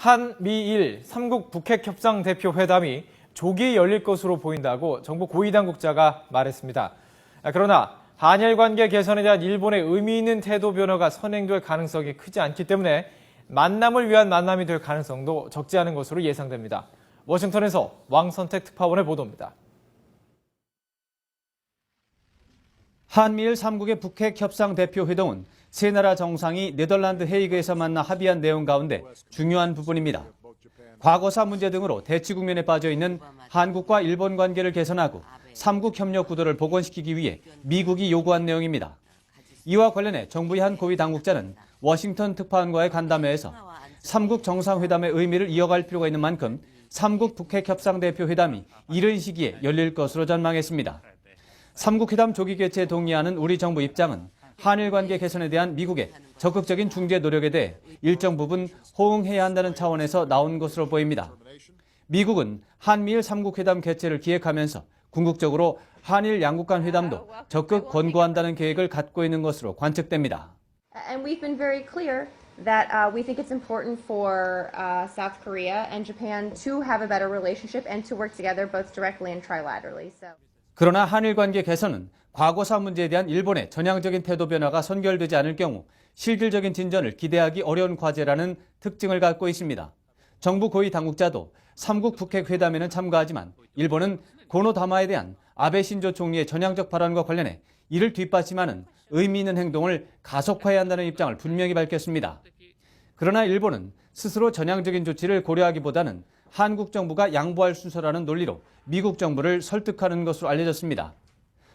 한미일 3국 북핵협상대표 회담이 조기 열릴 것으로 보인다고 정부 고위당국자가 말했습니다. 그러나 한일 관계 개선에 대한 일본의 의미 있는 태도 변화가 선행될 가능성이 크지 않기 때문에 만남을 위한 만남이 될 가능성도 적지 않은 것으로 예상됩니다. 워싱턴에서 왕선택 특파원의 보도입니다. 한미일 3국의 북핵협상대표회동은 세 나라 정상이 네덜란드 헤이그에서 만나 합의한 내용 가운데 중요한 부분입니다. 과거사 문제 등으로 대치 국면에 빠져 있는 한국과 일본 관계를 개선하고 3국 협력 구도를 복원시키기 위해 미국이 요구한 내용입니다. 이와 관련해 정부의 한 고위 당국자는 워싱턴 특파원과의 간담회에서 3국 정상회담의 의미를 이어갈 필요가 있는 만큼 3국 북핵협상대표회담이 이른 시기에 열릴 것으로 전망했습니다. 3국 회담 조기 개최에 동의하는 우리 정부 입장은 한일 관계 개선에 대한 미국의 적극적인 중재 노력에 대해 일정 부분 호응해야 한다는 차원에서 나온 것으로 보입니다. 미국은 한미일 3국 회담 개최를 기획하면서 궁극적으로 한일 양국 간 회담도 적극 권고한다는 계획을 갖고 있는 것으로 관측됩니다. And we've been very clear that we think it's important for South Korea and Japan to have a better relationship and to work together both directly and trilaterally. 그러나 한일 관계 개선은 과거사 문제에 대한 일본의 전향적인 태도 변화가 선결되지 않을 경우 실질적인 진전을 기대하기 어려운 과제라는 특징을 갖고 있습니다. 정부 고위 당국자도 3국 북핵 회담에는 참가하지만 일본은 고노다마에 대한 아베 신조 총리의 전향적 발언과 관련해 이를 뒷받침하는 의미 있는 행동을 가속화해야 한다는 입장을 분명히 밝혔습니다. 그러나 일본은 스스로 전향적인 조치를 고려하기보다는 한국 정부가 양보할 순서라는 논리로 미국 정부를 설득하는 것으로 알려졌습니다.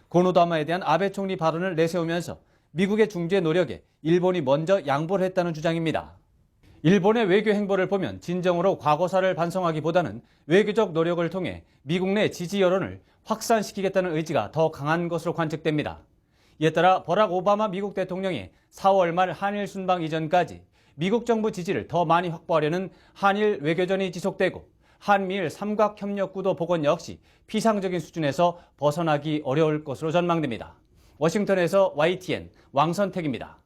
고노다마에 대한 아베 총리 발언을 내세우면서 미국의 중재 노력에 일본이 먼저 양보를 했다는 주장입니다. 일본의 외교 행보를 보면 진정으로 과거사를 반성하기보다는 외교적 노력을 통해 미국 내 지지 여론을 확산시키겠다는 의지가 더 강한 것으로 관측됩니다. 이에 따라 버락 오바마 미국 대통령이 4월 말 한일 순방 이전까지 미국 정부 지지를 더 많이 확보하려는 한일 외교전이 지속되고 한미일 삼각협력구도 복원 역시 피상적인 수준에서 벗어나기 어려울 것으로 전망됩니다. 워싱턴에서 YTN 왕선택입니다.